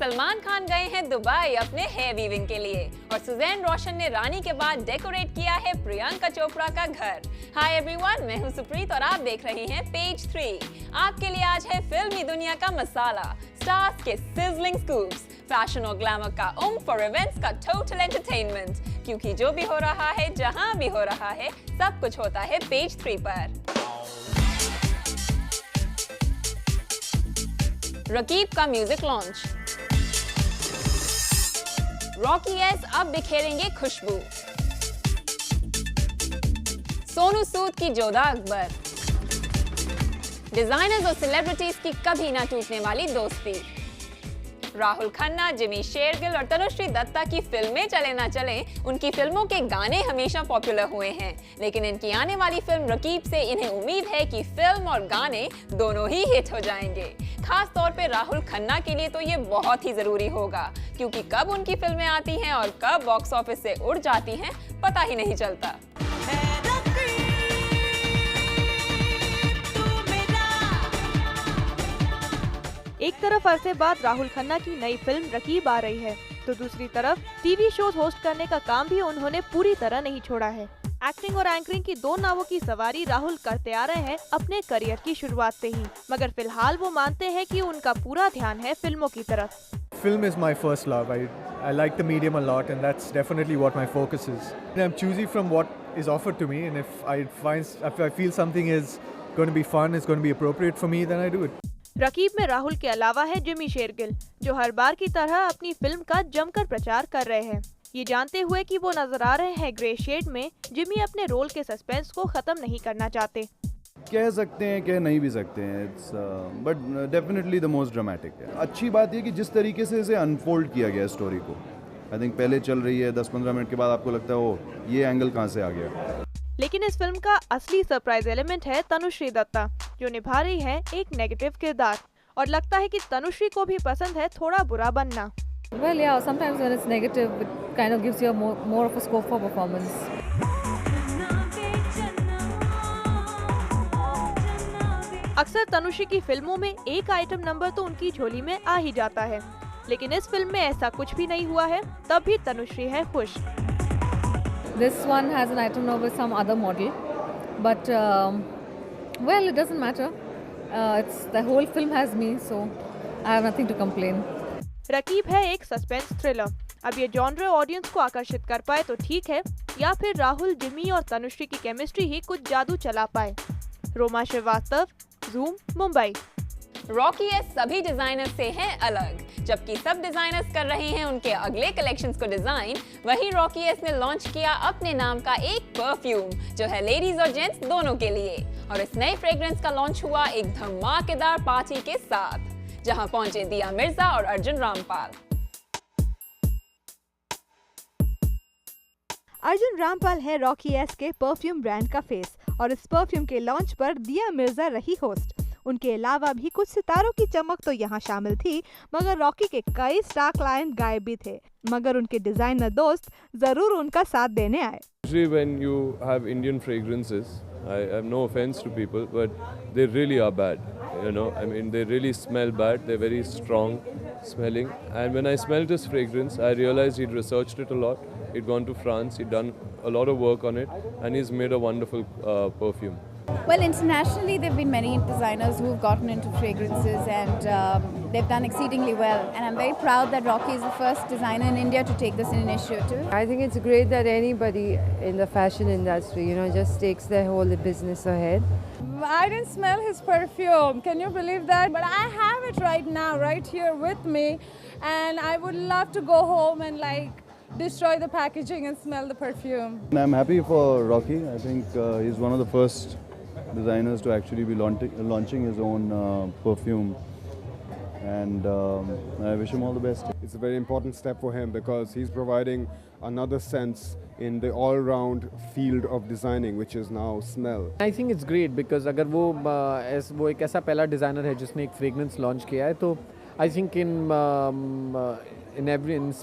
सलमान खान गए हैं दुबई अपने हेयर वीविंग के लिए और सुजैन रोशन ने रानी के बाद डेकोरेट किया है प्रियंका चोपड़ा का घर। हाय एवरीवन, मैं हूं सुप्रीत और आप देख रहे हैं पेज 3। आपके लिए आज है फिल्मी दुनिया का मसाला, स्टार्स के सिजलिंग स्कूप्स, फैशन और ग्लैमर का उम्फ और इवेंट्स का टोटल एंटरटेनमेंट। क्योंकि जो भी हो रहा है, जहां भी हो रहा है, सब कुछ होता है पेज 3 पर। रकीब का म्यूजिक लॉन्च। रॉकी एस अब बिखेरेंगे खुशबू। सोनू सूद की जोधा अकबर। डिजाइनर्स और सेलिब्रिटीज की कभी ना टूटने वाली दोस्ती। राहुल खन्ना, जिमी शेरगिल और तनुश्री दत्ता की फिल्में चले ना चले, उनकी फिल्मों के गाने हमेशा पॉपुलर हुए हैं। लेकिन इनकी आने वाली फिल्म रकीब से इन्हें उम्मीद है कि फिल्म और गाने दोनों ही हिट हो जाएंगे। खास तौर पे राहुल खन्ना के लिए तो ये बहुत ही जरूरी होगा, क्योंकि कब उनकी फिल्में आती हैं और कब बॉक्स ऑफिस से उड़ जाती हैं, पता ही नहीं चलता। एक तरफ अरसे बाद राहुल खन्ना की नई फिल्म रकीब आ रही है, तो दूसरी तरफ टीवी शोज होस्ट करने का काम भी उन्होंने पूरी तरह नहीं छोड़ा है। एक्टिंग और एंकरिंग की दो नावों की सवारी राहुल करते आ रहे हैं अपने करियर की शुरुआत से ही, मगर फिलहाल वो मानते हैं कि उनका पूरा ध्यान है फिल्मों की तरफ। Film is my first love. I like the medium a lot, and that's definitely what my focus is. I'm choosy from what is offered to me, and if I feel something is going to be fun, it's going to be appropriate for me, then I do it. Raqib में राहुल के अलावा है Jimmy Shergill, जो हर बार की तरह अपनी film का जमकर प्रचार कर रहे हैं। ये जानते हुए कि वो नजर आ रहे हैं ग्रे शेड में, जिमी अपने रोल के सस्पेंस को खत्म नहीं करना चाहते। कह सकते हैं, कह नहीं भी सकते हैं, but definitely the most dramatic है। अच्छी बात ये कि जिस तरीके से इसे अनफोल्ड किया गया स्टोरी को, आई थिंक पहले चल रही है 10-15 मिनट के बाद आपको लगता है ओ ये एंगल कहाँ से आ गया। लेकिन इस फिल्म का असली सरप्राइज एलिमेंट है तनुश्री दत्ता, जो निभा रही है एक नेगेटिव किरदार, और लगता है कि तनुश्री को भी पसंद है थोड़ा बुरा बनना। Well, yeah, sometimes when it's negative, it kind of gives you more of a scope for performance. अक्सर तनुश्री की फिल्मों में एक आइटम नंबर तो उनकी झोली में आ ही जाता है, लेकिन इस फिल्म में ऐसा कुछ भी नहीं हुआ है, तब भी तनुश्री है खुश। This one has an item number with some other model, but well, it doesn't matter. It's the whole film has me, so I have nothing to complain. Raqib है एक सस्पेंस थ्रिलर। अब ये जॉनर ऑडियंस को आकर्षित कर पाए तो ठीक है, या फिर राहुल, जिमी और तनुश्री की केमिस्ट्री ही कुछ जादू चला पाए। रोमा श्रीवास्तव, ज़ूम, मुंबई। रॉकी एस सभी डिजाइनर से हैं अलग। जबकि सब डिजाइनर्स कर रहे हैं उनके अगले कलेक्शंस को डिजाइन, वहीं रॉकी एस ने लॉन्च किया अपने नाम का एक परफ्यूम, जो है लेडीज और जेंट्स दोनों के लिए। और इस नए फ्रेग्रेंस का लॉन्च हुआ एक धमाकेदार पार्टी के साथ, जहां पहुंचे दिया मिर्जा और अर्जुन रामपाल। अर्जुन रामपाल है रॉकी एस के परफ्यूम ब्रांड का फेस, और इस परफ्यूम के लॉन्च पर दिया मिर्जा रही होस्ट। उनके अलावा भी कुछ सितारों की चमक तो यहाँ शामिल थी, मगर रॉकी के कई स्टार क्लाइंट गायब भी थे, मगर उनके डिजाइनर दोस्त जरूर उनका साथ देने आए। Usually when you have Indian fragrances, I have no offense to people, but they really are bad. You know, I mean, they really smell bad. They're very strong smelling. And when I smelled this fragrance, I realized he'd researched it a lot. He'd gone to France. He'd done a lot of work on it, and he's made a wonderful perfume. Well, internationally, there have been many designers who have gotten into fragrances, and they've done exceedingly well. And I'm very proud that Rocky is the first designer in India to take this initiative. I think it's great that anybody in the fashion industry, just takes their whole business ahead. I didn't smell his perfume. Can you believe that? But I have it right now, right here with me, and I would love to go home and destroy the packaging and smell the perfume. I'm happy for Rocky. I think he's one of the first designers to actually be launching his own perfume, and I wish him all the best. It's a very important step for him because he's providing another sense in the all-round field of designing, which is now smell. I think it's great because अगर वो एक ऐसा पहला designer है जिसने एक fragrance launch किया है, तो I think in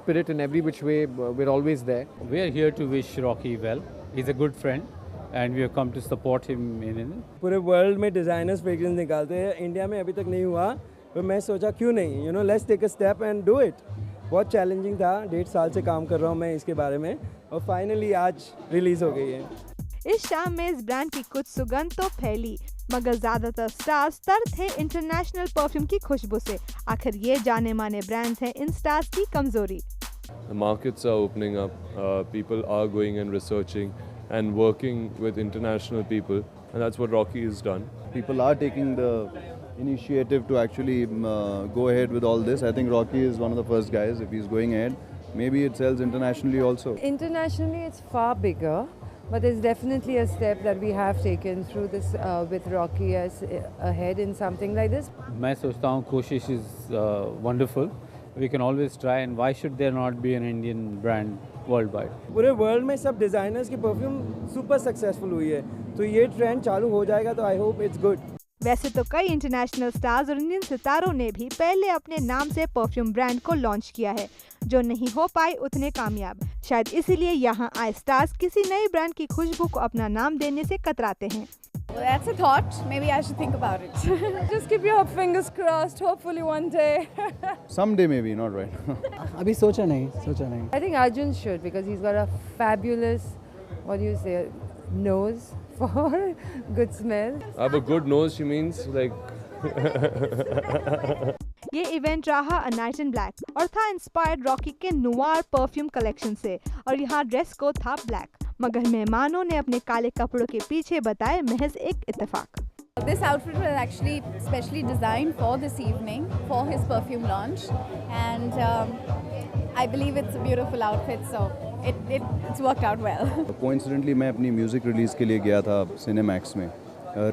spirit, in every which way, we're always there. We are here to wish Rocky well. He's a good friend, and we have come to support him in it. पूरे world में designers fragrance निकालते हैं, India में अभी तक नहीं हुआ, पर मैं सोचा क्यों नहीं, you know, let's take a step and do it. बहुत चैलेंजिंग था, 1.5 साल से काम कर रहा हूँ मैं इसके बारे में और फाइनली आज रिलीज़ हो गई है। इस शाम में इस ब्रांड की कुछ सुगंध तो फैली, मगर ज्यादातर स्टार्स तर थे इंटरनेशनल परफ्यूम की खुशबू से। आखिर ये जाने माने ब्रांड्स हैं इन स्टार्स की कमजोरी। The markets are opening up. People are going and researching and working with international people, and that's what Rocky has done. People are taking the initiative to actually go ahead with all this. I think Rocky is one of the first guys. If he's going ahead, maybe it sells internationally also. Internationally, it's far bigger, but there's definitely a step that we have taken through this with Rocky as ahead in something like this. मैं सोचता हूँ कोशिश is wonderful. We can always try, and why should there not be an Indian brand worldwide? पूरे world में सब designers की perfume super successful हुई है, तो ये ट्रेंड चालू हो जाएगा तो आई होप इट्स गुड। वैसे तो कई इंटरनेशनल स्टार्स और इंडियन सितारों ने भी पहले अपने नाम से परफ्यूम ब्रांड को लॉन्च किया है, जो नहीं हो पाए उतने कामयाब। शायद इसीलिए यहाँ आए स्टार्स किसी नए ब्रांड की खुशबू को अपना नाम देने से कतराते हैं। Well, that's a thought. Maybe I should think about it. Just keep your fingers crossed. Hopefully one day. Someday maybe, not right. अभी सोचा नहीं। I think Arjun should, because he's got a fabulous, what do you say, nose for good smell. I have a good nose, she means like. ये event रहा a night in black और था inspired Rocky के noir perfume collection से, और यहाँ dress code था black, मगर मेहमानों ने अपने काले कपड़ों के पीछे बताए महज एक इत्तेफाक। This outfit was actually specially designed for this evening, for his perfume launch, and I believe it's a beautiful outfit, so it's worked out well. Coincidentally मैं अपनी म्यूज़िक रिलीज़ के लिए गया था सिनेमैक्स में,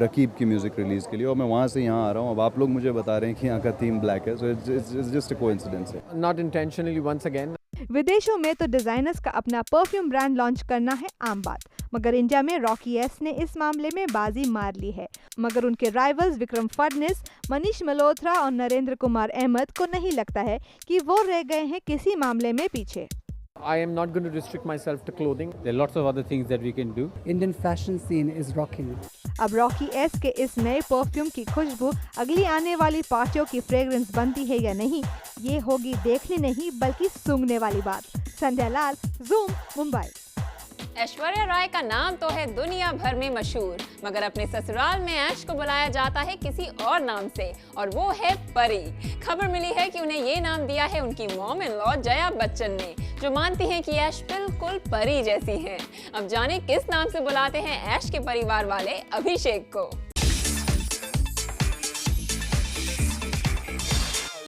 रकीब की म्यूज़िक रिलीज़ के लिए, और मैं वहाँ से यहाँ आ रहा हूँ। अब आप लोग मुझे बता रहे हैं कि यहाँ का थीम ब्लैक है, so it's just a coincidence है। Not intentionally once again. विदेशों में तो डिजाइनर्स का अपना परफ्यूम ब्रांड लॉन्च करना है आम बात, मगर इंडिया में रॉकी एस ने इस मामले में बाजी मार ली है। मगर उनके राइवल्स विक्रम फडनिस, मनीष मल्होत्रा और नरेंद्र कुमार अहमद को नहीं लगता है कि वो रह गए हैं किसी मामले में पीछे। I am not going to restrict myself to clothing. There are lots of other things that we can do. Indian fashion scene is rocking. अब रॉकी एस के इस नए परफ्यूम की खुशबू अगली आने वाली पार्टियों की फ्रेग्रेंस बनती है या नहीं, ये होगी देखने नहीं बल्कि सूंघने वाली बात। संध्या लाल, ज़ूम, मुंबई। ऐश्वर्या राय का नाम तो है दुनिया भर में मशहूर, मगर अपने ससुराल में ऐश को बुलाया जाता है किसी और नाम से, और वो है परी। खबर मिली है कि उन्हें ये नाम दिया है उनकी mom in law Jaya Bachchan ने, जो मानती हैं कि ऐश बिल्कुल परी जैसी हैं। अब जाने किस नाम से बुलाते हैं ऐश के परिवार वाले अभिषेक को।